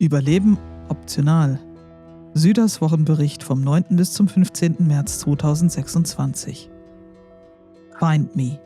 Überleben optional. Süders Wochenbericht vom 9. bis zum 15. März 2026. Find me.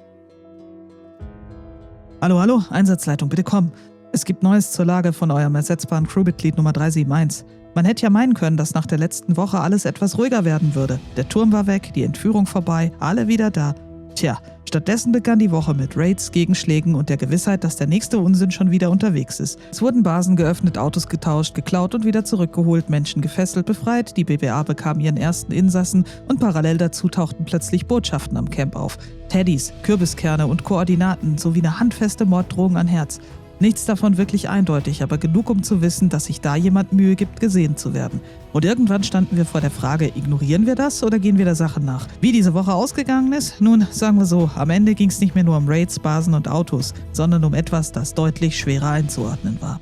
Hallo, Einsatzleitung, bitte komm. Es gibt Neues zur Lage von eurem ersetzbaren Crewmitglied Nummer 371. Man hätte ja meinen können, dass nach der letzten Woche alles etwas ruhiger werden würde. Der Turm war weg, die Entführung vorbei, alle wieder da. Tja, stattdessen begann die Woche mit Raids, Gegenschlägen und der Gewissheit, dass der nächste Unsinn schon wieder unterwegs ist. Es wurden Basen geöffnet, Autos getauscht, geklaut und wieder zurückgeholt, Menschen gefesselt, befreit, die BWA bekam ihren ersten Insassen und parallel dazu tauchten plötzlich Botschaften am Camp auf. Teddys, Kürbiskerne und Koordinaten sowie eine handfeste Morddrohung an Herz. Nichts davon wirklich eindeutig, aber genug, um zu wissen, dass sich da jemand Mühe gibt, gesehen zu werden. Und irgendwann standen wir vor der Frage, ignorieren wir das oder gehen wir der Sache nach? Wie diese Woche ausgegangen ist? Nun, sagen wir so, am Ende ging es nicht mehr nur um Raids, Basen und Autos, sondern um etwas, das deutlich schwerer einzuordnen war.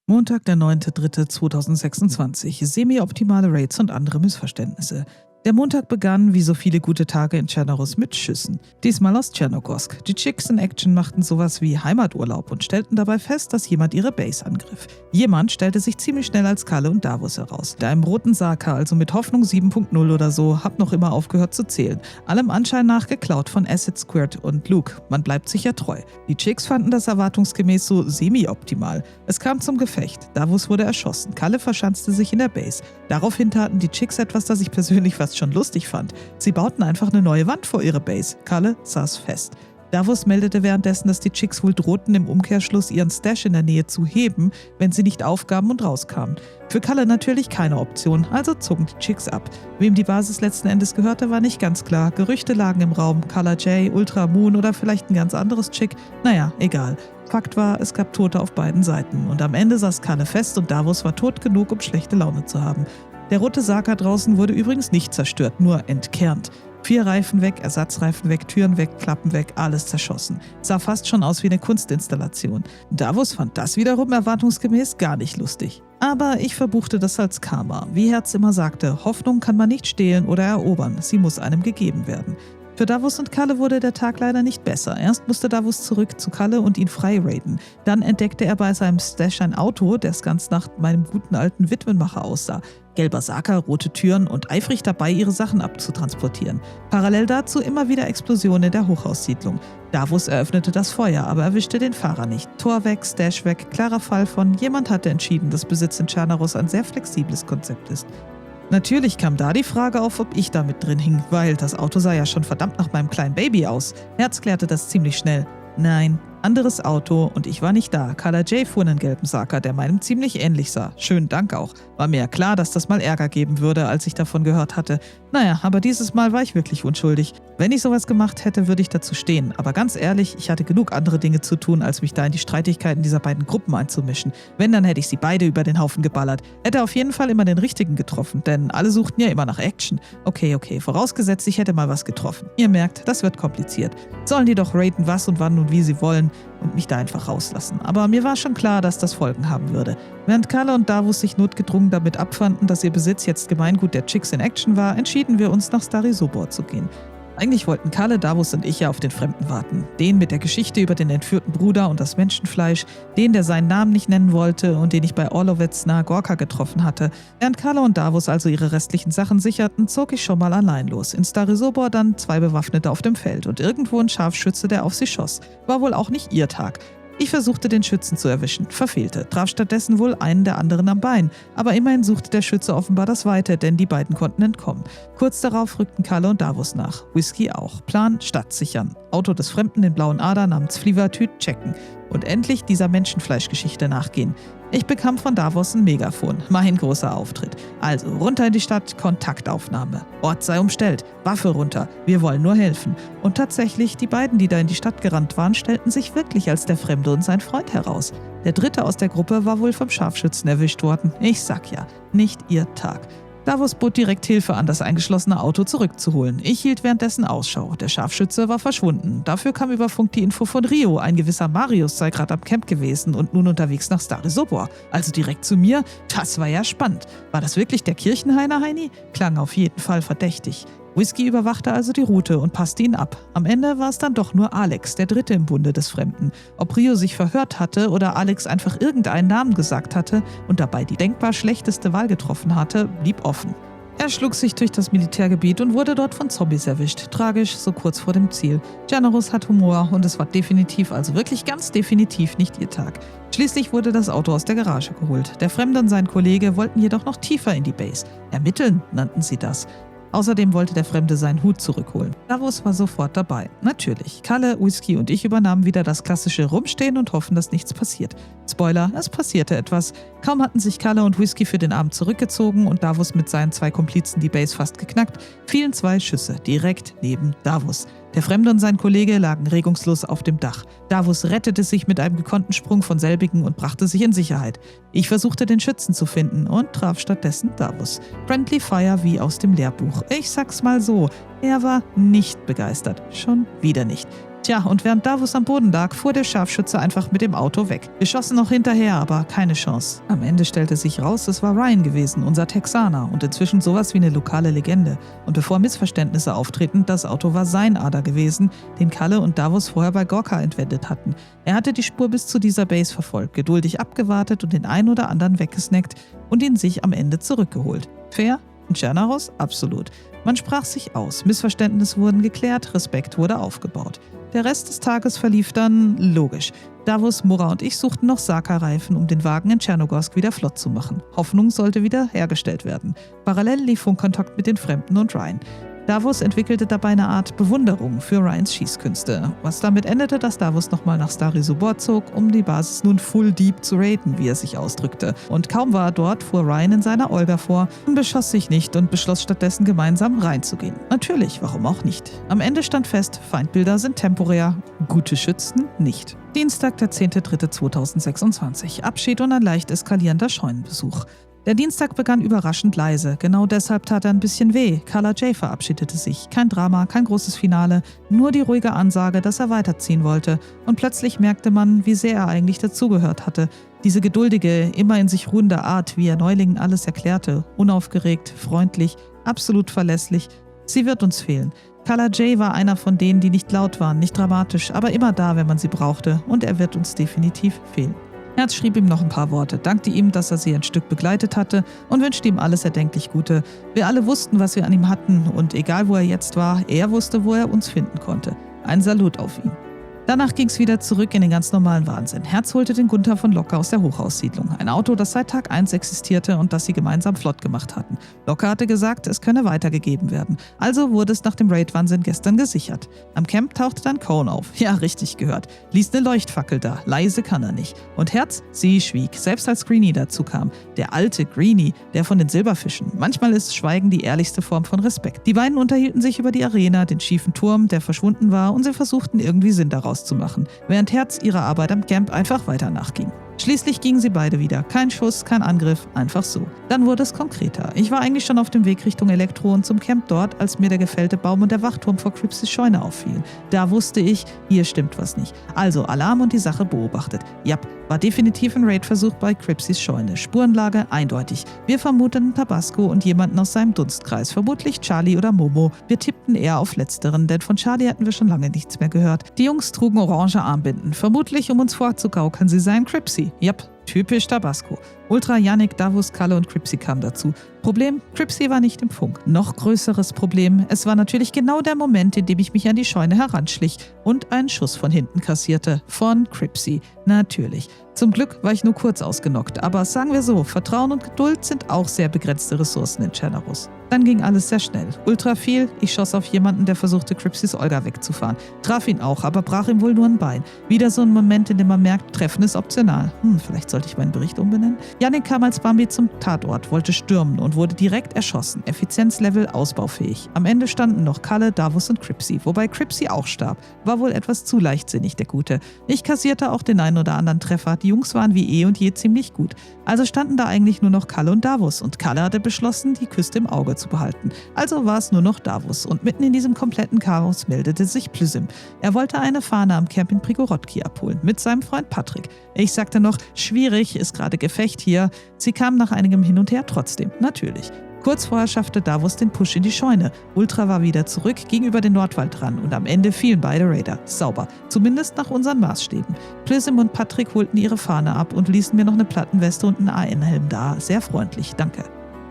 Montag, der 9.3.2026. Semi-optimale Raids und andere Missverständnisse. Der Montag begann, wie so viele gute Tage in Tschernorus, mit Schüssen. Diesmal aus Tschernogorsk. Die Chicks in Action machten sowas wie Heimaturlaub und stellten dabei fest, dass jemand ihre Base angriff. Jemand stellte sich ziemlich schnell als Kalle und Davos heraus. Mit einem roten Saka, also mit Hoffnung 7.0 oder so, hab noch immer aufgehört zu zählen. Allem Anschein nach geklaut von Acid Squirt und Luke. Man bleibt sich ja treu. Die Chicks fanden das erwartungsgemäß so semi-optimal. Es kam zum Gefecht. Davos wurde erschossen. Kalle verschanzte sich in der Base. Daraufhin taten die Chicks etwas, das ich persönlich fast schon lustig fand. Sie bauten einfach eine neue Wand vor ihre Base. Kalle saß fest. Davos meldete währenddessen, dass die Chicks wohl drohten, im Umkehrschluss ihren Stash in der Nähe zu heben, wenn sie nicht aufgaben und rauskamen. Für Kalle natürlich keine Option, also zogen die Chicks ab. Wem die Basis letzten Endes gehörte, war nicht ganz klar. Gerüchte lagen im Raum. Color J, Ultra Moon oder vielleicht ein ganz anderes Chick. Naja, egal. Fakt war, es gab Tote auf beiden Seiten. Und am Ende saß Kalle fest und Davos war tot genug, um schlechte Laune zu haben. Der rote Saka draußen wurde übrigens nicht zerstört, nur entkernt. 4 Reifen weg, Ersatzreifen weg, Türen weg, Klappen weg, alles zerschossen. Sah fast schon aus wie eine Kunstinstallation. Davos fand das wiederum erwartungsgemäß gar nicht lustig. Aber ich verbuchte das als Karma. Wie Herz immer sagte, Hoffnung kann man nicht stehlen oder erobern, sie muss einem gegeben werden. Für Davos und Kalle wurde der Tag leider nicht besser. Erst musste Davos zurück zu Kalle und ihn frei raiden. Dann entdeckte er bei seinem Stash ein Auto, das ganz nach meinem guten alten Witwenmacher aussah. Gelber Saka, rote Türen und eifrig dabei, ihre Sachen abzutransportieren. Parallel dazu immer wieder Explosionen in der Hochhaussiedlung. Davos eröffnete das Feuer, aber erwischte den Fahrer nicht. Tor weg, Stash weg, klarer Fall von jemand hatte entschieden, dass Besitz in Tschernorus ein sehr flexibles Konzept ist. Natürlich kam da die Frage auf, ob ich da mit drin hing, weil das Auto sah ja schon verdammt nach meinem kleinen Baby aus. Herz klärte das ziemlich schnell. Nein, anderes Auto und ich war nicht da. Color J fuhr einen gelben Saka, der meinem ziemlich ähnlich sah. Schönen Dank auch. War mir ja klar, dass das mal Ärger geben würde, als ich davon gehört hatte. Naja, aber dieses Mal war ich wirklich unschuldig. Wenn ich sowas gemacht hätte, würde ich dazu stehen. Aber ganz ehrlich, ich hatte genug andere Dinge zu tun, als mich da in die Streitigkeiten dieser beiden Gruppen einzumischen. Wenn, dann hätte ich sie beide über den Haufen geballert. Hätte auf jeden Fall immer den richtigen getroffen, denn alle suchten ja immer nach Action. Okay, vorausgesetzt, ich hätte mal was getroffen. Ihr merkt, das wird kompliziert. Sollen die doch raten, was und wann und wie sie wollen und mich da einfach rauslassen. Aber mir war schon klar, dass das Folgen haben würde. Während Kalle und Davos sich notgedrungen damit abfanden, dass ihr Besitz jetzt Gemeingut der Chicks in Action war, entschieden wir uns nach Stary-Sobor zu gehen. Eigentlich wollten Kalle, Davos und ich ja auf den Fremden warten. Den mit der Geschichte über den entführten Bruder und das Menschenfleisch, den, der seinen Namen nicht nennen wollte und den ich bei Orlovets nahe Gorka getroffen hatte. Während Kalle und Davos also ihre restlichen Sachen sicherten, zog ich schon mal allein los. In Stary-Sobor dann 2 Bewaffnete auf dem Feld und irgendwo ein Scharfschütze, der auf sie schoss. War wohl auch nicht ihr Tag. Ich versuchte, den Schützen zu erwischen, verfehlte, traf stattdessen wohl einen der anderen am Bein. Aber immerhin suchte der Schütze offenbar das Weite, denn die beiden konnten entkommen. Kurz darauf rückten Kalle und Davos nach. Whisky auch. Plan, Stadt sichern. Auto des Fremden in blauen Ader namens Flivertüt checken. Und endlich dieser Menschenfleischgeschichte nachgehen. Ich bekam von Davos ein Megafon. Mein großer Auftritt. Also runter in die Stadt, Kontaktaufnahme. Ort sei umstellt, Waffe runter, wir wollen nur helfen. Und tatsächlich, die beiden, die da in die Stadt gerannt waren, stellten sich wirklich als der Fremde und sein Freund heraus. Der dritte aus der Gruppe war wohl vom Scharfschützen erwischt worden. Ich sag ja, nicht ihr Tag. Davos bot direkt Hilfe an, das eingeschlossene Auto zurückzuholen. Ich hielt währenddessen Ausschau. Der Scharfschütze war verschwunden. Dafür kam über Funk die Info von Rio. Ein gewisser Marius sei gerade am Camp gewesen und nun unterwegs nach Stary-Sobor. Also direkt zu mir. Das war ja spannend. War das wirklich der Kirchenhainer Heini? Klang auf jeden Fall verdächtig. Whisky überwachte also die Route und passte ihn ab. Am Ende war es dann doch nur Alex, der Dritte im Bunde des Fremden. Ob Rio sich verhört hatte oder Alex einfach irgendeinen Namen gesagt hatte und dabei die denkbar schlechteste Wahl getroffen hatte, blieb offen. Er schlug sich durch das Militärgebiet und wurde dort von Zombies erwischt. Tragisch, so kurz vor dem Ziel. Generous hat Humor und es war definitiv, also wirklich ganz definitiv nicht ihr Tag. Schließlich wurde das Auto aus der Garage geholt. Der Fremde und sein Kollege wollten jedoch noch tiefer in die Base. Ermitteln nannten sie das. Außerdem wollte der Fremde seinen Hut zurückholen. Davos war sofort dabei. Natürlich. Kalle, Whisky und ich übernahmen wieder das klassische Rumstehen und hoffen, dass nichts passiert. Spoiler, es passierte etwas. Kaum hatten sich Kalle und Whisky für den Abend zurückgezogen und Davos mit seinen 2 Komplizen die Base fast geknackt, fielen 2 Schüsse direkt neben Davos. Der Fremde und sein Kollege lagen regungslos auf dem Dach. Davos rettete sich mit einem gekonnten Sprung von selbigen und brachte sich in Sicherheit. Ich versuchte, den Schützen zu finden und traf stattdessen Davos. Friendly Fire wie aus dem Lehrbuch. Ich sag's mal so, er war nicht begeistert. Schon wieder nicht. Tja, und während Davos am Boden lag, fuhr der Scharfschütze einfach mit dem Auto weg. Wir schossen noch hinterher, aber keine Chance. Am Ende stellte sich raus, es war Ryan gewesen, unser Texaner und inzwischen sowas wie eine lokale Legende. Und bevor Missverständnisse auftreten, das Auto war sein Ader gewesen, den Kalle und Davos vorher bei Gorka entwendet hatten. Er hatte die Spur bis zu dieser Base verfolgt, geduldig abgewartet und den einen oder anderen weggesnackt und ihn sich am Ende zurückgeholt. Fair? In Generous? Absolut. Man sprach sich aus, Missverständnisse wurden geklärt, Respekt wurde aufgebaut. Der Rest des Tages verlief dann logisch. Davos, Mura und ich suchten noch Saka-Reifen, um den Wagen in Tschernogorsk wieder flott zu machen. Hoffnung sollte wieder hergestellt werden. Parallel lief Funkkontakt mit den Fremden und Ryan. Davos entwickelte dabei eine Art Bewunderung für Ryans Schießkünste, was damit endete, dass Davos nochmal nach Stary Subor zog, um die Basis nun full deep zu raiden, wie er sich ausdrückte. Und kaum war er dort, fuhr Ryan in seiner Olga vor, beschoss sich nicht und beschloss stattdessen gemeinsam reinzugehen. Natürlich, warum auch nicht. Am Ende stand fest, Feindbilder sind temporär, gute Schützen nicht. Dienstag, der 10.3.2026. Abschied und ein leicht eskalierender Scheunenbesuch. Der Dienstag begann überraschend leise. Genau deshalb tat er ein bisschen weh. Carla J verabschiedete sich. Kein Drama, kein großes Finale, nur die ruhige Ansage, dass er weiterziehen wollte. Und plötzlich merkte man, wie sehr er eigentlich dazugehört hatte. Diese geduldige, immer in sich ruhende Art, wie er Neulingen alles erklärte. Unaufgeregt, freundlich, absolut verlässlich. Sie wird uns fehlen. Carla J war einer von denen, die nicht laut waren, nicht dramatisch, aber immer da, wenn man sie brauchte. Und er wird uns definitiv fehlen. Herz schrieb ihm noch ein paar Worte, dankte ihm, dass er sie ein Stück begleitet hatte und wünschte ihm alles erdenklich Gute. Wir alle wussten, was wir an ihm hatten und egal wo er jetzt war, er wusste, wo er uns finden konnte. Ein Salut auf ihn. Danach ging es wieder zurück in den ganz normalen Wahnsinn. Herz holte den Gunther von Locker aus der Hochhaussiedlung. Ein Auto, das seit Tag 1 existierte und das sie gemeinsam flott gemacht hatten. Locker hatte gesagt, es könne weitergegeben werden. Also wurde es nach dem Raid-Wahnsinn gestern gesichert. Am Camp tauchte dann Cone auf. Ja, richtig gehört. Ließ eine Leuchtfackel da. Leise kann er nicht. Und Herz? Sie schwieg, selbst als Greenie dazu kam. Der alte Greenie, der von den Silberfischen. Manchmal ist Schweigen die ehrlichste Form von Respekt. Die beiden unterhielten sich über die Arena, den schiefen Turm, der verschwunden war und sie versuchten irgendwie Sinn daraus zu machen, während Herz ihrer Arbeit am Camp einfach weiter nachging. Schließlich gingen sie beide wieder. Kein Schuss, kein Angriff, einfach so. Dann wurde es konkreter. Ich war eigentlich schon auf dem Weg Richtung Elektro und zum Camp dort, als mir der gefällte Baum und der Wachturm vor Cripsys Scheune auffielen. Da wusste ich, hier stimmt was nicht. Also Alarm und die Sache beobachtet. Jap, war definitiv ein Raidversuch bei Cripsys Scheune. Spurenlage eindeutig. Wir vermuteten Tabasco und jemanden aus seinem Dunstkreis, vermutlich Charlie oder Momo. Wir tippten eher auf Letzteren, denn von Charlie hatten wir schon lange nichts mehr gehört. Die Jungs trugen orange Armbinden, vermutlich um uns vorzugaukeln, sie seien Cripsy. Yep, typisch Tabasco. Ultra, Yannick, Davos, Kalle und Cripsy kamen dazu. Problem, Cripsy war nicht im Funk. Noch größeres Problem, es war natürlich genau der Moment, in dem ich mich an die Scheune heranschlich und einen Schuss von hinten kassierte. Von Cripsy. Natürlich. Zum Glück war ich nur kurz ausgenockt, aber sagen wir so, Vertrauen und Geduld sind auch sehr begrenzte Ressourcen in Generous. Dann ging alles sehr schnell. Ultra viel, ich schoss auf jemanden, der versuchte, Cripsys Olga wegzufahren. Traf ihn auch, aber brach ihm wohl nur ein Bein. Wieder so ein Moment, in dem man merkt, Treffen ist optional. Vielleicht sollte ich meinen Bericht umbenennen? Yannick kam als Bambi zum Tatort, wollte stürmen und wurde direkt erschossen. Effizienzlevel ausbaufähig. Am Ende standen noch Kalle, Davos und Cripsy, wobei Cripsy auch starb. War wohl etwas zu leichtsinnig, der Gute. Ich kassierte auch den einen oder anderen Treffer. Die Jungs waren wie eh und je ziemlich gut. Also standen da eigentlich nur noch Kalle und Davos und Kalle hatte beschlossen, die Küste im Auge zu behalten. Also war es nur noch Davos und mitten in diesem kompletten Chaos meldete sich Plüsim. Er wollte eine Fahne am Camp in Prigorodki abholen, mit seinem Freund Patrick. Ich sagte noch, schwierig, ist gerade Gefecht hier. Sie kamen nach einigem Hin und Her trotzdem, natürlich. Kurz vorher schaffte Davos den Push in die Scheune. Ultra war wieder zurück gegenüber den Nordwaldrand und am Ende fielen beide Raider. Sauber. Zumindest nach unseren Maßstäben. Prism und Patrick holten ihre Fahne ab und ließen mir noch eine Plattenweste und einen AN-Helm da. Sehr freundlich, danke.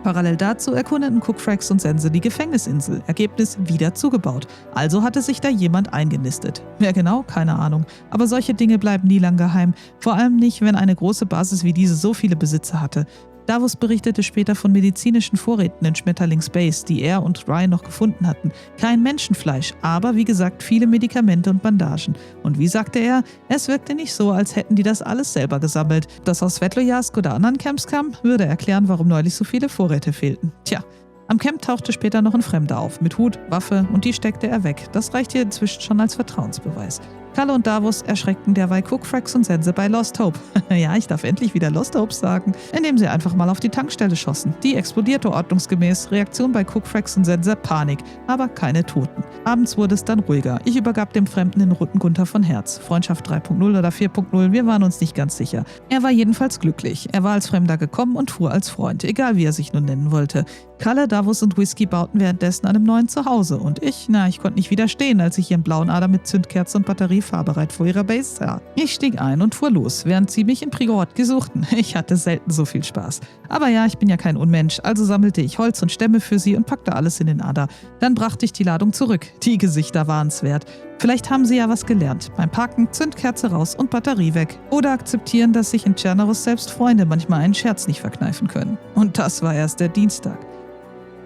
Parallel dazu erkundeten Cook, Frax und Sense die Gefängnisinsel. Ergebnis: wieder zugebaut. Also hatte sich da jemand eingenistet. Wer genau? Keine Ahnung. Aber solche Dinge bleiben nie lang geheim. Vor allem nicht, wenn eine große Basis wie diese so viele Besitzer hatte. Davos berichtete später von medizinischen Vorräten in Schmetterlings Base, die er und Ryan noch gefunden hatten. Kein Menschenfleisch, aber wie gesagt viele Medikamente und Bandagen. Und wie sagte er, es wirkte nicht so, als hätten die das alles selber gesammelt. Das aus Svetlojarsk oder anderen Camps kam, würde erklären, warum neulich so viele Vorräte fehlten. Tja. Am Camp tauchte später noch ein Fremder auf, mit Hut, Waffe und die steckte er weg. Das reichte inzwischen schon als Vertrauensbeweis. Kalle und Davos erschreckten derweil Cook, Frax und Sense bei Lost Hope. Ja, ich darf endlich wieder Lost Hope sagen. Indem sie einfach mal auf die Tankstelle schossen. Die explodierte ordnungsgemäß. Reaktion bei Cook, Frax und Sense: Panik. Aber keine Toten. Abends wurde es dann ruhiger. Ich übergab dem Fremden den roten Gunther von Herz. Freundschaft 3.0 oder 4.0, wir waren uns nicht ganz sicher. Er war jedenfalls glücklich. Er war als Fremder gekommen und fuhr als Freund, egal wie er sich nun nennen wollte. Kalle, Davos und Whisky bauten währenddessen an einem neuen Zuhause. Und ich konnte nicht widerstehen, als ich ihren blauen Ader mit Zündkerze und Batterie fahrbereit vor ihrer Base sah. Ich stieg ein und fuhr los, während sie mich in Prigorod suchten. Ich hatte selten so viel Spaß. Aber ja, ich bin ja kein Unmensch, also sammelte ich Holz und Stämme für sie und packte alles in den Ader. Dann brachte ich die Ladung zurück. Die Gesichter waren's wert. Vielleicht haben sie ja was gelernt. Beim Parken Zündkerze raus und Batterie weg. Oder akzeptieren, dass sich in Tschernaros selbst Freunde manchmal einen Scherz nicht verkneifen können. Und das war erst der Dienstag.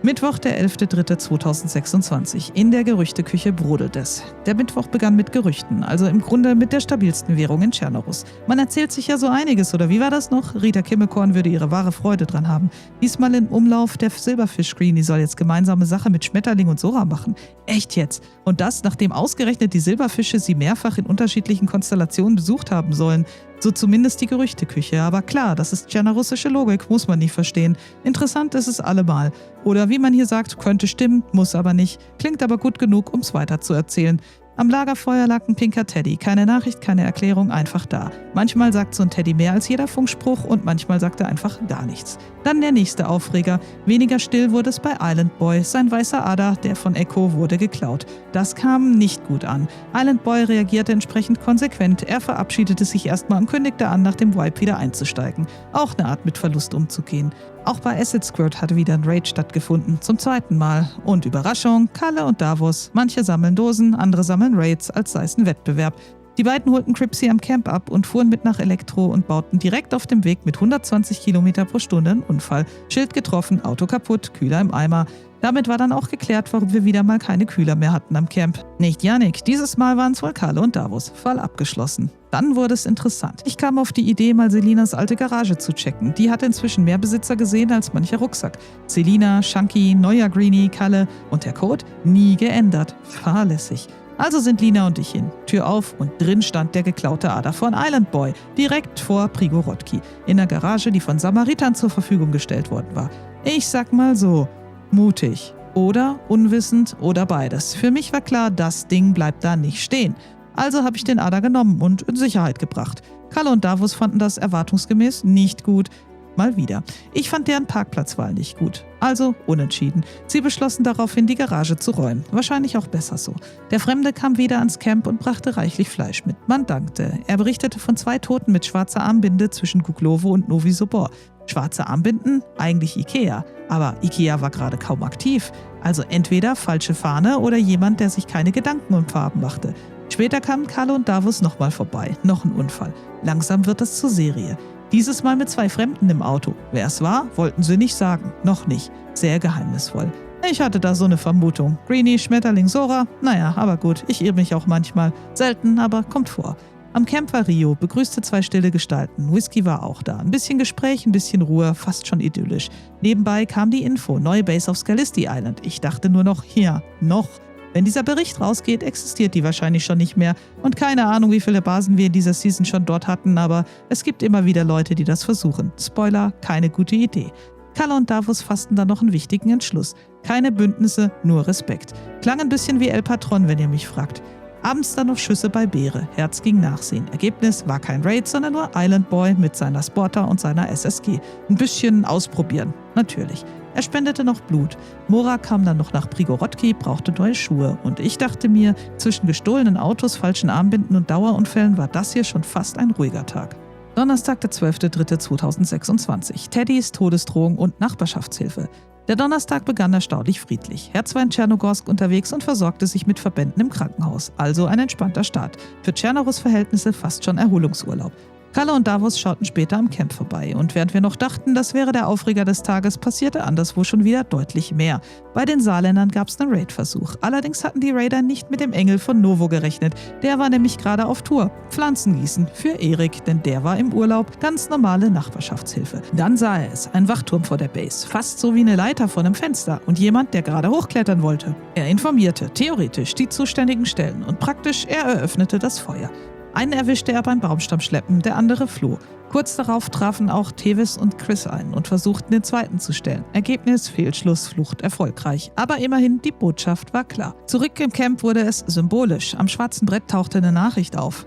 Mittwoch, der 11.03.2026. In der Gerüchteküche brodelt es. Der Mittwoch begann mit Gerüchten, also im Grunde mit der stabilsten Währung in Tschernaros. Man erzählt sich ja so einiges, oder wie war das noch? Rita Kimmelkorn würde ihre wahre Freude dran haben. Diesmal in Umlauf der Silberfish-Screen, die soll jetzt gemeinsame Sache mit Schmetterling und Sora machen. Echt jetzt? Und das, nachdem ausgerechnet die Silberfische sie mehrfach in unterschiedlichen Konstellationen besucht haben sollen. So zumindest die Gerüchteküche. Aber klar, das ist tschernarussische Logik, muss man nicht verstehen. Interessant ist es allemal. Oder wie man hier sagt, könnte stimmen, muss aber nicht. Klingt aber gut genug, um es weiter zu erzählen. Am Lagerfeuer lag ein pinker Teddy. Keine Nachricht, keine Erklärung, einfach da. Manchmal sagt so ein Teddy mehr als jeder Funkspruch und manchmal sagt er einfach gar nichts. Dann der nächste Aufreger. Weniger still wurde es bei Island Boy. Sein weißer Ader, der von Echo, wurde geklaut. Das kam nicht gut an. Island Boy reagierte entsprechend konsequent. Er verabschiedete sich erstmal und kündigte an, nach dem Wipe wieder einzusteigen. Auch eine Art, mit Verlust umzugehen. Auch bei Acid Squirt hatte wieder ein Raid stattgefunden, zum zweiten Mal. Und Überraschung, Kalle und Davos. Manche sammeln Dosen, andere sammeln Raids, als sei es ein Wettbewerb. Die beiden holten Cripsy am Camp ab und fuhren mit nach Elektro und bauten direkt auf dem Weg mit 120 km pro Stunde einen Unfall. Schild getroffen, Auto kaputt, Kühler im Eimer. Damit war dann auch geklärt, warum wir wieder mal keine Kühler mehr hatten am Camp. Nicht Yannick, dieses Mal waren es wohl Kalle und Davos. Fall abgeschlossen. Dann wurde es interessant. Ich kam auf die Idee, mal Selinas alte Garage zu checken. Die hatte inzwischen mehr Besitzer gesehen als mancher Rucksack. Selina, Chunky, neuer Greenie, Kalle und der Code? Nie geändert. Fahrlässig. Also sind Lina und ich hin. Tür auf und drin stand der geklaute Ader von Island Boy. Direkt vor Prigorodki. In der Garage, die von Samaritern zur Verfügung gestellt worden war. Ich sag mal so, mutig. Oder unwissend oder beides. Für mich war klar, das Ding bleibt da nicht stehen. Also habe ich den Ader genommen und in Sicherheit gebracht. Kalle und Davos fanden das erwartungsgemäß nicht gut. Mal wieder. Ich fand deren Parkplatzwahl nicht gut. Also unentschieden. Sie beschlossen daraufhin, die Garage zu räumen. Wahrscheinlich auch besser so. Der Fremde kam wieder ans Camp und brachte reichlich Fleisch mit. Man dankte. Er berichtete von 2 Toten mit schwarzer Armbinde zwischen Guglovo und Novi Sobor. Schwarze Armbinden? Eigentlich Ikea. Aber Ikea war gerade kaum aktiv. Also entweder falsche Fahne oder jemand, der sich keine Gedanken um Farben machte. Später kamen Kalle und Davos nochmal vorbei. Noch ein Unfall. Langsam wird es zur Serie. Dieses Mal mit 2 Fremden im Auto. Wer es war, wollten sie nicht sagen. Noch nicht. Sehr geheimnisvoll. Ich hatte da so eine Vermutung. Greenie, Schmetterling, Sora. Naja, aber gut, ich irre mich auch manchmal. Selten, aber kommt vor. Am Camp war Rio, begrüßte 2 stille Gestalten. Whisky war auch da. Ein bisschen Gespräch, ein bisschen Ruhe, fast schon idyllisch. Nebenbei kam die Info, neue Base auf Scalisti Island. Ich dachte nur noch, ja, noch. Wenn dieser Bericht rausgeht, existiert die wahrscheinlich schon nicht mehr. Und keine Ahnung, wie viele Basen wir in dieser Season schon dort hatten, aber es gibt immer wieder Leute, die das versuchen. Spoiler, keine gute Idee. Kalle und Davos fassten dann noch einen wichtigen Entschluss. Keine Bündnisse, nur Respekt. Klang ein bisschen wie El Patron, wenn ihr mich fragt. Abends dann noch Schüsse bei Beere. Herz ging nachsehen. Ergebnis war kein Raid, sondern nur Island Boy mit seiner Sporter und seiner SSG. Ein bisschen ausprobieren, natürlich. Er spendete noch Blut. Mora kam dann noch nach Prigorodki, brauchte neue Schuhe. Und ich dachte mir, zwischen gestohlenen Autos, falschen Armbinden und Dauerunfällen war das hier schon fast ein ruhiger Tag. Donnerstag, der 12.03.2026. Teddys, Todesdrohung und Nachbarschaftshilfe. Der Donnerstag begann erstaunlich friedlich. Herz war in Tschernogorsk unterwegs und versorgte sich mit Verbänden im Krankenhaus. Also ein entspannter Start. Für Tschernorus Verhältnisse fast schon Erholungsurlaub. Kalle und Davos schauten später am Camp vorbei. Und während wir noch dachten, das wäre der Aufreger des Tages, passierte anderswo schon wieder deutlich mehr. Bei den Saarländern gab es einen Raid-Versuch. Allerdings hatten die Raider nicht mit dem Engel von Novo gerechnet. Der war nämlich gerade auf Tour. Pflanzen gießen für Erik, denn der war im Urlaub. Ganz normale Nachbarschaftshilfe. Dann sah er es, ein Wachturm vor der Base. Fast so wie eine Leiter von einem Fenster. Und jemand, der gerade hochklettern wollte. Er informierte, theoretisch, die zuständigen Stellen. Und praktisch, er eröffnete das Feuer. Einen erwischte er beim Baumstamm schleppen, der andere floh. Kurz darauf trafen auch Tevis und Chris ein und versuchten, den zweiten zu stellen. Ergebnis: Fehlschluss, Flucht erfolgreich. Aber immerhin, die Botschaft war klar. Zurück im Camp wurde es symbolisch. Am schwarzen Brett tauchte eine Nachricht auf.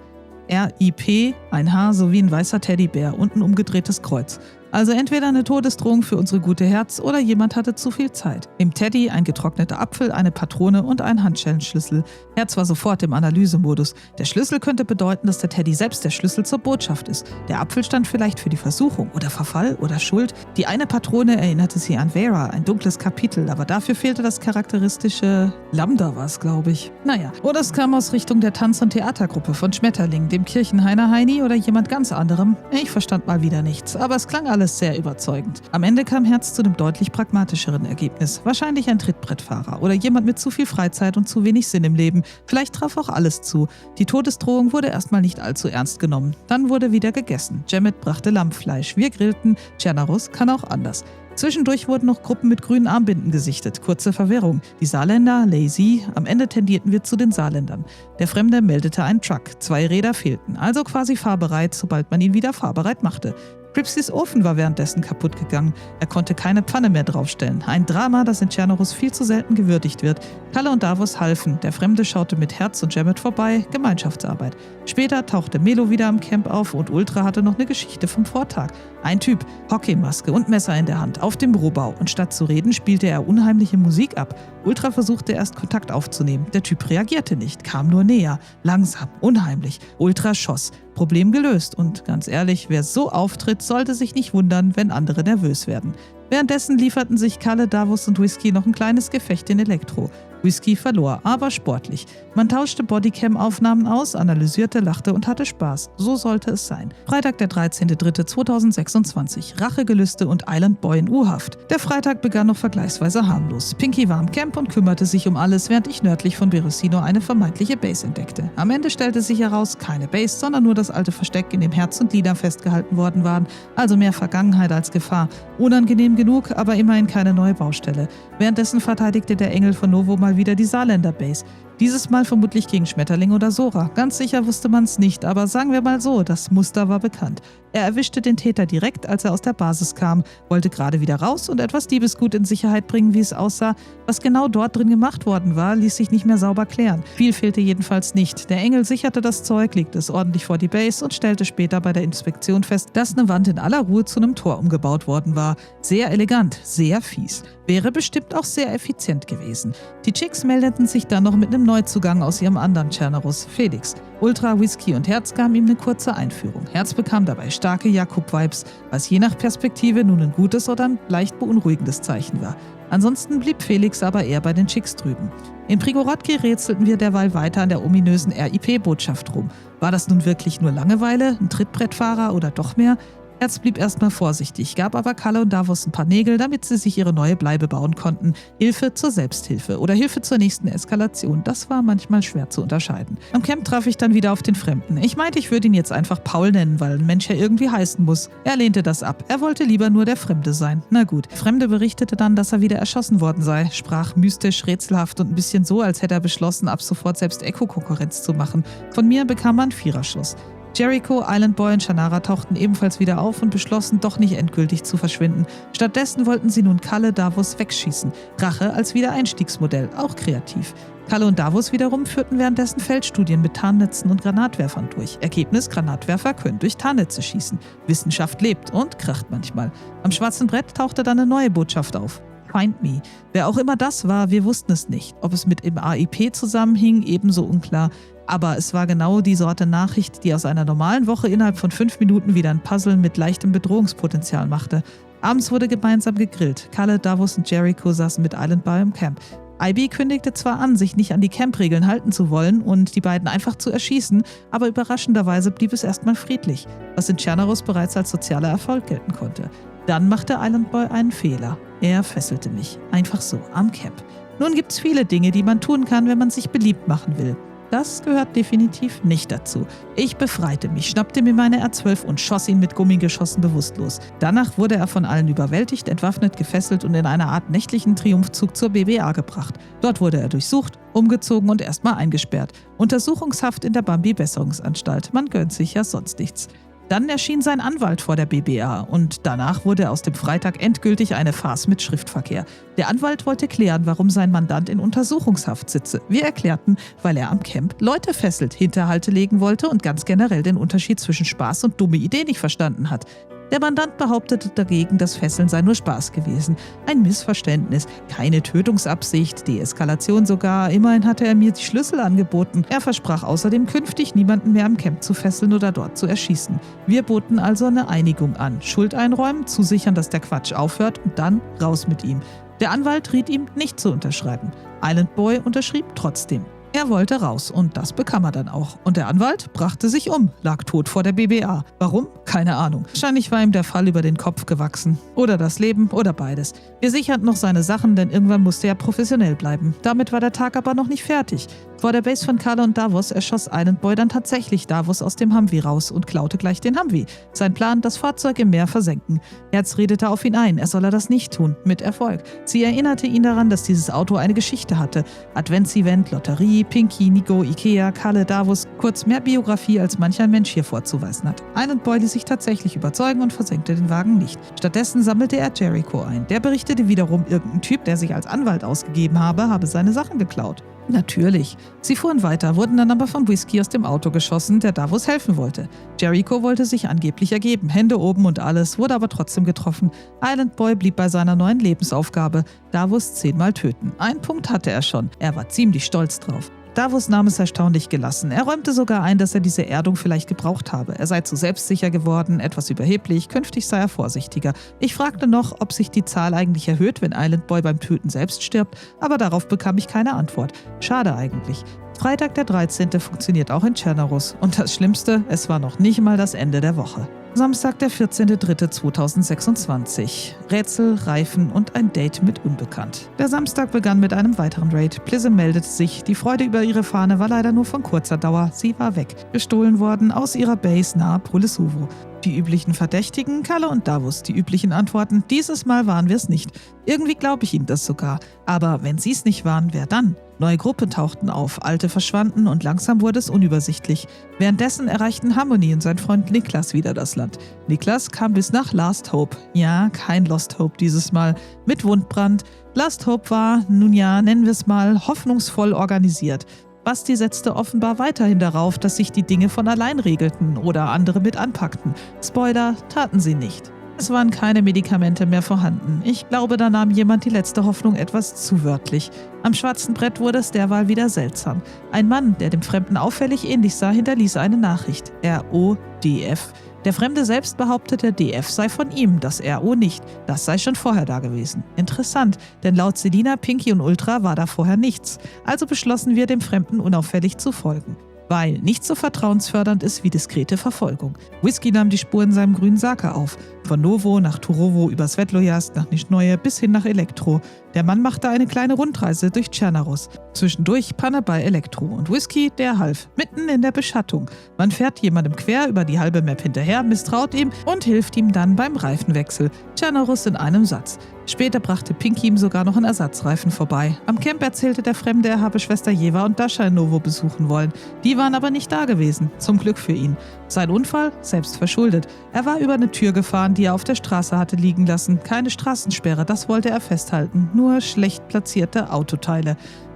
RIP, ein Haar sowie ein weißer Teddybär und ein umgedrehtes Kreuz. Also entweder eine Todesdrohung für unsere gute Herz oder jemand hatte zu viel Zeit. Im Teddy ein getrockneter Apfel, eine Patrone und ein Handschellenschlüssel. Herz war sofort im Analysemodus. Der Schlüssel könnte bedeuten, dass der Teddy selbst der Schlüssel zur Botschaft ist. Der Apfel stand vielleicht für die Versuchung oder Verfall oder Schuld. Die eine Patrone erinnerte sie an Vera, ein dunkles Kapitel, aber dafür fehlte das charakteristische Lambda war es, glaube ich. Naja, oder es kam aus Richtung der Tanz- und Theatergruppe von Schmetterling, dem Kirchenhainer Heini oder jemand ganz anderem. Ich verstand mal wieder nichts, aber es klang alles sehr überzeugend. Am Ende kam Herz zu einem deutlich pragmatischeren Ergebnis. Wahrscheinlich ein Trittbrettfahrer oder jemand mit zu viel Freizeit und zu wenig Sinn im Leben. Vielleicht traf auch alles zu. Die Todesdrohung wurde erstmal nicht allzu ernst genommen. Dann wurde wieder gegessen. Jemmet brachte Lammfleisch. Wir grillten. Tschernorus kann auch anders. Zwischendurch wurden noch Gruppen mit grünen Armbinden gesichtet. Kurze Verwirrung. Die Saarländer, lazy. Am Ende tendierten wir zu den Saarländern. Der Fremde meldete einen Truck. 2 Räder fehlten. Also quasi fahrbereit, sobald man ihn wieder fahrbereit machte. Cripsys Ofen war währenddessen kaputt gegangen. Er konnte keine Pfanne mehr draufstellen. Ein Drama, das in Tschernorus viel zu selten gewürdigt wird. Kalle und Davos halfen. Der Fremde schaute mit Herz und Jemmet vorbei. Gemeinschaftsarbeit. Später tauchte Melo wieder am Camp auf und Ultra hatte noch eine Geschichte vom Vortag. Ein Typ, Hockeymaske und Messer in der Hand, auf dem Bürobau. Und statt zu reden, spielte er unheimliche Musik ab. Ultra versuchte erst Kontakt aufzunehmen. Der Typ reagierte nicht, kam nur näher. Langsam, unheimlich. Ultra schoss. Problem gelöst. Und ganz ehrlich, wer so auftritt, sollte sich nicht wundern, wenn andere nervös werden. Währenddessen lieferten sich Kalle, Davos und Whisky noch ein kleines Gefecht in Elektro. Whisky verlor, aber sportlich. Man tauschte Bodycam-Aufnahmen aus, analysierte, lachte und hatte Spaß. So sollte es sein. Freitag, der 13.03.2026. Rachegelüste und Island Boy in U-Haft. Der Freitag begann noch vergleichsweise harmlos. Pinky war am Camp und kümmerte sich um alles, während ich nördlich von Berusino eine vermeintliche Base entdeckte. Am Ende stellte sich heraus, keine Base, sondern nur das alte Versteck, in dem Herz und Lieder festgehalten worden waren. Also mehr Vergangenheit als Gefahr. Unangenehm genug, aber immerhin keine neue Baustelle. Währenddessen verteidigte der Engel von Novo mal wieder die Saarländer-Base. Dieses Mal vermutlich gegen Schmetterling oder Sora. Ganz sicher wusste man es nicht, aber sagen wir mal so, das Muster war bekannt. Er erwischte den Täter direkt, als er aus der Basis kam, wollte gerade wieder raus und etwas Diebesgut in Sicherheit bringen, wie es aussah. Was genau dort drin gemacht worden war, ließ sich nicht mehr sauber klären. Viel fehlte jedenfalls nicht. Der Engel sicherte das Zeug, legte es ordentlich vor die Base und stellte später bei der Inspektion fest, dass eine Wand in aller Ruhe zu einem Tor umgebaut worden war. Sehr elegant, sehr fies. Wäre bestimmt auch sehr effizient gewesen. Die Chicks meldeten sich dann noch mit einem Neuzugang aus ihrem anderen Tschernorus, Felix. Ultra, Whisky und Herz gaben ihm eine kurze Einführung. Herz bekam dabei starke Jakub-Vibes, was je nach Perspektive nun ein gutes oder ein leicht beunruhigendes Zeichen war. Ansonsten blieb Felix aber eher bei den Chicks drüben. In Prigorodki rätselten wir derweil weiter an der ominösen RIP-Botschaft rum. War das nun wirklich nur Langeweile, ein Trittbrettfahrer oder doch mehr? Herz blieb erstmal vorsichtig, gab aber Kalle und Davos ein paar Nägel, damit sie sich ihre neue Bleibe bauen konnten. Hilfe zur Selbsthilfe oder Hilfe zur nächsten Eskalation, das war manchmal schwer zu unterscheiden. Am Camp traf ich dann wieder auf den Fremden. Ich meinte, ich würde ihn jetzt einfach Paul nennen, weil ein Mensch ja irgendwie heißen muss. Er lehnte das ab. Er wollte lieber nur der Fremde sein. Na gut. Der Fremde berichtete dann, dass er wieder erschossen worden sei, sprach mystisch, rätselhaft und ein bisschen so, als hätte er beschlossen, ab sofort selbst Echo-Konkurrenz zu machen. Von mir bekam man 4er-Schuss. Jericho, Island Boy und Shannara tauchten ebenfalls wieder auf und beschlossen, doch nicht endgültig zu verschwinden. Stattdessen wollten sie nun Kalle Davos wegschießen. Rache als Wiedereinstiegsmodell, auch kreativ. Kalle und Davos wiederum führten währenddessen Feldstudien mit Tarnnetzen und Granatwerfern durch. Ergebnis: Granatwerfer können durch Tarnnetze schießen. Wissenschaft lebt und kracht manchmal. Am schwarzen Brett tauchte dann eine neue Botschaft auf. Find Me. Wer auch immer das war, wir wussten es nicht. Ob es mit dem AIP zusammenhing, ebenso unklar. Aber es war genau die Sorte Nachricht, die aus einer normalen Woche innerhalb von 5 Minuten wieder ein Puzzle mit leichtem Bedrohungspotenzial machte. Abends wurde gemeinsam gegrillt. Kalle, Davos und Jericho saßen mit Island Boy im Camp. IB kündigte zwar an, sich nicht an die Camp-Regeln halten zu wollen und die beiden einfach zu erschießen, aber überraschenderweise blieb es erstmal friedlich, was in Tschernaros bereits als sozialer Erfolg gelten konnte. Dann machte Island Boy einen Fehler. Er fesselte mich. Einfach so, am Camp. Nun gibt's viele Dinge, die man tun kann, wenn man sich beliebt machen will. Das gehört definitiv nicht dazu. Ich befreite mich, schnappte mir meine R12 und schoss ihn mit Gummigeschossen bewusstlos. Danach wurde er von allen überwältigt, entwaffnet, gefesselt und in einer Art nächtlichen Triumphzug zur BBA gebracht. Dort wurde er durchsucht, umgezogen und erstmal eingesperrt. Untersuchungshaft in der Bambi-Besserungsanstalt. Man gönnt sich ja sonst nichts. Dann erschien sein Anwalt vor der BBA und danach wurde aus dem Freitag endgültig eine Farce mit Schriftverkehr. Der Anwalt wollte klären, warum sein Mandant in Untersuchungshaft sitze. Wir erklärten, weil er am Camp Leute fesselt, Hinterhalte legen wollte und ganz generell den Unterschied zwischen Spaß und dumme Idee nicht verstanden hat. Der Mandant behauptete dagegen, das Fesseln sei nur Spaß gewesen. Ein Missverständnis, keine Tötungsabsicht, Deeskalation sogar. Immerhin hatte er mir die Schlüssel angeboten. Er versprach außerdem künftig, niemanden mehr am Camp zu fesseln oder dort zu erschießen. Wir boten also eine Einigung an. Schuld einräumen, zusichern, dass der Quatsch aufhört und dann raus mit ihm. Der Anwalt riet ihm, nicht zu unterschreiben. Island Boy unterschrieb trotzdem. Er wollte raus und das bekam er dann auch. Und der Anwalt brachte sich um, lag tot vor der BBA. Warum? Keine Ahnung. Wahrscheinlich war ihm der Fall über den Kopf gewachsen. Oder das Leben oder beides. Wir sicherten noch seine Sachen, denn irgendwann musste er professionell bleiben. Damit war der Tag aber noch nicht fertig. Vor der Base von Kalle und Davos erschoss Island Boy dann tatsächlich Davos aus dem Humvee raus und klaute gleich den Humvee. Sein Plan, das Fahrzeug im Meer versenken. Herz redete auf ihn ein, er solle das nicht tun. Mit Erfolg. Sie erinnerte ihn daran, dass dieses Auto eine Geschichte hatte. Adventsevent, Lotterie, Pinky, Nico, Ikea, Kalle, Davos. Kurz mehr Biografie, als manch ein Mensch hier vorzuweisen hat. Island Boy ließ sich tatsächlich überzeugen und versenkte den Wagen nicht. Stattdessen sammelte er Jericho ein. Der berichtete wiederum, irgendein Typ, der sich als Anwalt ausgegeben habe seine Sachen geklaut. Natürlich. Sie fuhren weiter, wurden dann aber von Whiskey aus dem Auto geschossen, der Davos helfen wollte. Jericho wollte sich angeblich ergeben, Hände oben und alles, wurde aber trotzdem getroffen. Island Boy blieb bei seiner neuen Lebensaufgabe, Davos 10-mal töten. Einen Punkt hatte er schon, er war ziemlich stolz drauf. Davos nahm es erstaunlich gelassen. Er räumte sogar ein, dass er diese Erdung vielleicht gebraucht habe. Er sei zu selbstsicher geworden, etwas überheblich, künftig sei er vorsichtiger. Ich fragte noch, ob sich die Zahl eigentlich erhöht, wenn Island Boy beim Töten selbst stirbt, aber darauf bekam ich keine Antwort. Schade eigentlich. Freitag der 13. funktioniert auch in Tschernaros. Und das Schlimmste, es war noch nicht mal das Ende der Woche. Samstag, der 14.03.2026. Rätsel, Reifen und ein Date mit Unbekannt. Der Samstag begann mit einem weiteren Raid. Plism meldete sich. Die Freude über ihre Fahne war leider nur von kurzer Dauer. Sie war weg. Gestohlen worden aus ihrer Base nahe Polesuvo. Die üblichen Verdächtigen, Kalle und Davos. Die üblichen Antworten. Dieses Mal waren wir es nicht. Irgendwie glaube ich ihnen das sogar. Aber wenn sie es nicht waren, wer dann? Neue Gruppen tauchten auf, alte verschwanden und langsam wurde es unübersichtlich. Währenddessen erreichten Harmony und sein Freund Niklas wieder das Land. Niklas kam bis nach Last Hope. Ja, kein Lost Hope dieses Mal. Mit Wundbrand. Last Hope war, nun ja, nennen wir es mal, hoffnungsvoll organisiert. Basti setzte offenbar weiterhin darauf, dass sich die Dinge von allein regelten oder andere mit anpackten. Spoiler, taten sie nicht. Es waren keine Medikamente mehr vorhanden. Ich glaube, da nahm jemand die letzte Hoffnung etwas zu wörtlich. Am schwarzen Brett wurde es derweil wieder seltsam. Ein Mann, der dem Fremden auffällig ähnlich sah, hinterließ eine Nachricht. RODF. Der Fremde selbst behauptete, DF sei von ihm, das RO nicht. Das sei schon vorher da gewesen. Interessant, denn laut Selina, Pinky und Ultra war da vorher nichts. Also beschlossen wir, dem Fremden unauffällig zu folgen. Weil nichts so vertrauensfördernd ist wie diskrete Verfolgung. Whiskey nahm die Spur in seinem grünen Saka auf. Von Novo nach Turovo über Svetlojazd nach Nischneue bis hin nach Elektro. Der Mann machte eine kleine Rundreise durch Tschernaros. Zwischendurch Panne bei Elektro und Whiskey, der half, mitten in der Beschattung. Man fährt jemandem quer über die halbe Map hinterher, misstraut ihm und hilft ihm dann beim Reifenwechsel. Tschernaros in einem Satz. Später brachte Pinky ihm sogar noch einen Ersatzreifen vorbei. Am Camp erzählte der Fremde, er habe Schwester Jeva und Dasha in Novo besuchen wollen. Die waren aber nicht da gewesen. Zum Glück für ihn. Sein Unfall? Selbst verschuldet. Er war über eine Tür gefahren, die er auf der Straße hatte liegen lassen. Keine Straßensperre, das wollte er festhalten. Nur schlecht platzierte Autoteile.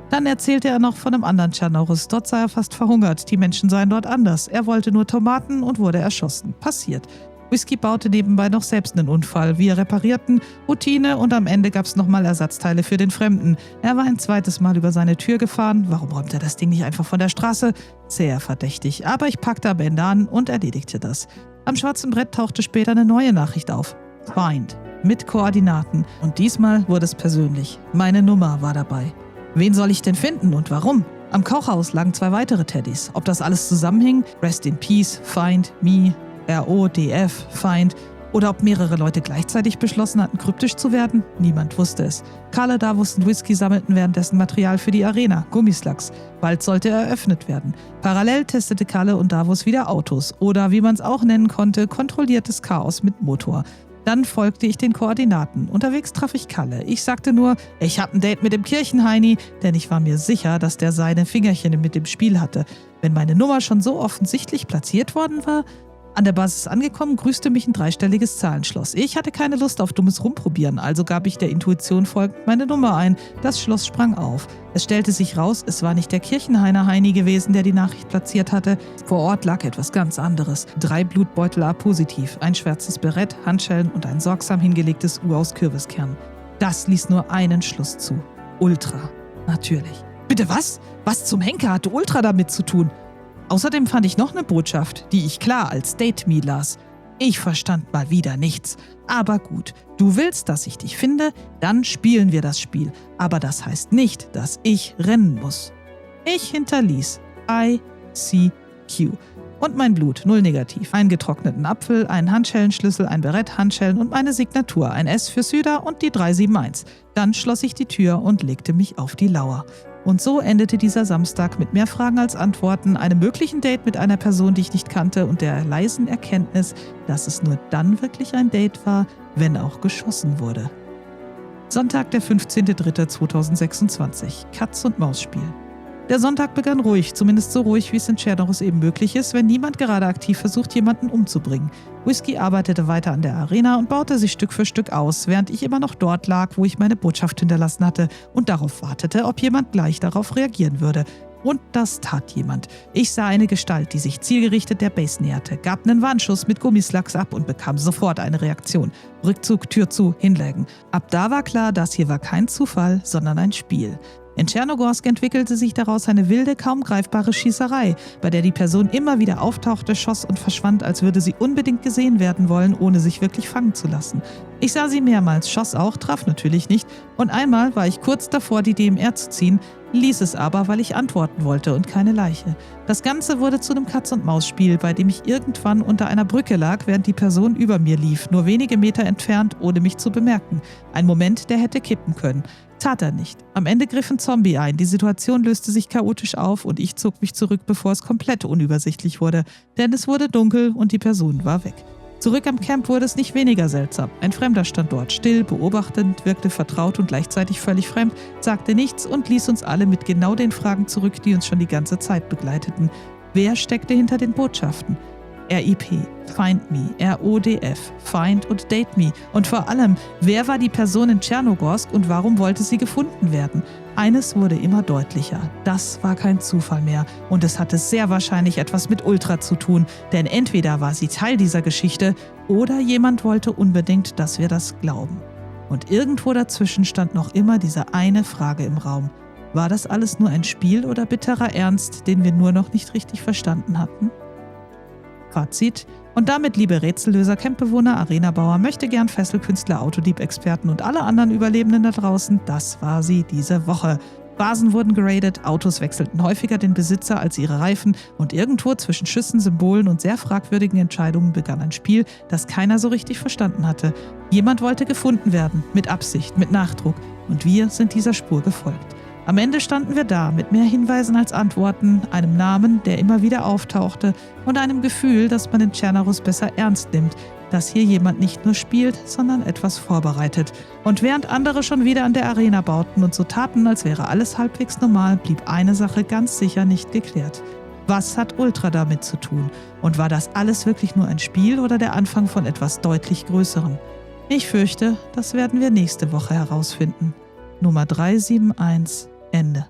Dann erzählte er noch von einem anderen Tschernaros. Dort sei er fast verhungert. Die Menschen seien dort anders. Er wollte nur Tomaten und wurde erschossen. Passiert. Whisky baute nebenbei noch selbst einen Unfall. Wir reparierten, Routine und am Ende gab's nochmal Ersatzteile für den Fremden. Er war ein zweites Mal über seine Tür gefahren. Warum räumt er das Ding nicht einfach von der Straße? Sehr verdächtig. Aber ich packte am Ende an und erledigte das. Am schwarzen Brett tauchte später eine neue Nachricht auf. Find. Mit Koordinaten. Und diesmal wurde es persönlich. Meine Nummer war dabei. Wen soll ich denn finden und warum? Am Kochhaus lagen 2 weitere Teddys. Ob das alles zusammenhing? Rest in Peace, Find Me, RODF, Find. Oder ob mehrere Leute gleichzeitig beschlossen hatten, kryptisch zu werden? Niemand wusste es. Kalle, Davos und Whisky sammelten währenddessen Material für die Arena, Gummislacks. Bald sollte eröffnet werden. Parallel testete Kalle und Davos wieder Autos. Oder, wie man es auch nennen konnte, kontrolliertes Chaos mit Motor. Dann folgte ich den Koordinaten. Unterwegs traf ich Kalle. Ich sagte nur, ich hab ein Date mit dem Kirchenheini, denn ich war mir sicher, dass der seine Fingerchen mit dem Spiel hatte. Wenn meine Nummer schon so offensichtlich platziert worden war. An der Basis angekommen, grüßte mich ein 3-stelliges Zahlenschloss. Ich hatte keine Lust auf dummes Rumprobieren, also gab ich der Intuition folgend meine Nummer ein. Das Schloss sprang auf. Es stellte sich raus, es war nicht der Kirchenhainer Heini gewesen, der die Nachricht platziert hatte. Vor Ort lag etwas ganz anderes. 3 Blutbeutel A-positiv, ein schwarzes Barett, Handschellen und ein sorgsam hingelegtes U aus Kürbiskern. Das ließ nur einen Schluss zu. Ultra. Natürlich. Bitte was? Was zum Henker hatte Ultra damit zu tun? Außerdem fand ich noch eine Botschaft, die ich klar als Date Me las. Ich verstand mal wieder nichts. Aber gut, du willst, dass ich dich finde, dann spielen wir das Spiel. Aber das heißt nicht, dass ich rennen muss. Ich hinterließ ICQ. Und mein Blut, 0 negativ. Einen getrockneten Apfel, einen Handschellenschlüssel, ein Barett, Handschellen und meine Signatur, ein S für Süder und die 371. Dann schloss ich die Tür und legte mich auf die Lauer. Und so endete dieser Samstag mit mehr Fragen als Antworten, einem möglichen Date mit einer Person, die ich nicht kannte und der leisen Erkenntnis, dass es nur dann wirklich ein Date war, wenn auch geschossen wurde. Sonntag, der 15.03.2026. Katz-und-Maus-Spiel. Der Sonntag begann ruhig, zumindest so ruhig, wie es in Tschernobyl eben möglich ist, wenn niemand gerade aktiv versucht, jemanden umzubringen. Whisky arbeitete weiter an der Arena und baute sich Stück für Stück aus, während ich immer noch dort lag, wo ich meine Botschaft hinterlassen hatte und darauf wartete, ob jemand gleich darauf reagieren würde. Und das tat jemand. Ich sah eine Gestalt, die sich zielgerichtet der Base näherte, gab einen Warnschuss mit Gummislacks ab und bekam sofort eine Reaktion. Rückzug, Tür zu, hinlegen. Ab da war klar, das hier war kein Zufall, sondern ein Spiel. In Tschernogorsk entwickelte sich daraus eine wilde, kaum greifbare Schießerei, bei der die Person immer wieder auftauchte, schoss und verschwand, als würde sie unbedingt gesehen werden wollen, ohne sich wirklich fangen zu lassen. Ich sah sie mehrmals, schoss auch, traf natürlich nicht und einmal war ich kurz davor, die DMR zu ziehen, ließ es aber, weil ich antworten wollte und keine Leiche. Das Ganze wurde zu einem Katz-und-Maus-Spiel, bei dem ich irgendwann unter einer Brücke lag, während die Person über mir lief, nur wenige Meter entfernt, ohne mich zu bemerken. Ein Moment, der hätte kippen können. Tat er nicht. Am Ende griff ein Zombie ein, die Situation löste sich chaotisch auf und ich zog mich zurück, bevor es komplett unübersichtlich wurde, denn es wurde dunkel und die Person war weg. Zurück am Camp wurde es nicht weniger seltsam. Ein Fremder stand dort, still, beobachtend, wirkte vertraut und gleichzeitig völlig fremd, sagte nichts und ließ uns alle mit genau den Fragen zurück, die uns schon die ganze Zeit begleiteten. Wer steckte hinter den Botschaften? RIP, Find Me, RODF, Find und Date Me. Und vor allem, wer war die Person in Tschernogorsk und warum wollte sie gefunden werden? Eines wurde immer deutlicher. Das war kein Zufall mehr. Und es hatte sehr wahrscheinlich etwas mit Ultra zu tun. Denn entweder war sie Teil dieser Geschichte oder jemand wollte unbedingt, dass wir das glauben. Und irgendwo dazwischen stand noch immer diese eine Frage im Raum. War das alles nur ein Spiel oder bitterer Ernst, den wir nur noch nicht richtig verstanden hatten? Fazit. Und damit, liebe Rätsellöser, Campbewohner, Arenabauer, Möchtegern, Fesselkünstler, Autodieb-Experten und alle anderen Überlebenden da draußen, das war sie diese Woche. Basen wurden geradet, Autos wechselten häufiger den Besitzer als ihre Reifen und irgendwo zwischen Schüssen, Symbolen und sehr fragwürdigen Entscheidungen begann ein Spiel, das keiner so richtig verstanden hatte. Jemand wollte gefunden werden, mit Absicht, mit Nachdruck und wir sind dieser Spur gefolgt. Am Ende standen wir da, mit mehr Hinweisen als Antworten, einem Namen, der immer wieder auftauchte und einem Gefühl, dass man den Tschernorus besser ernst nimmt, dass hier jemand nicht nur spielt, sondern etwas vorbereitet. Und während andere schon wieder an der Arena bauten und so taten, als wäre alles halbwegs normal, blieb eine Sache ganz sicher nicht geklärt. Was hat Ultra damit zu tun? Und war das alles wirklich nur ein Spiel oder der Anfang von etwas deutlich Größerem? Ich fürchte, das werden wir nächste Woche herausfinden. Nummer 371, Ende.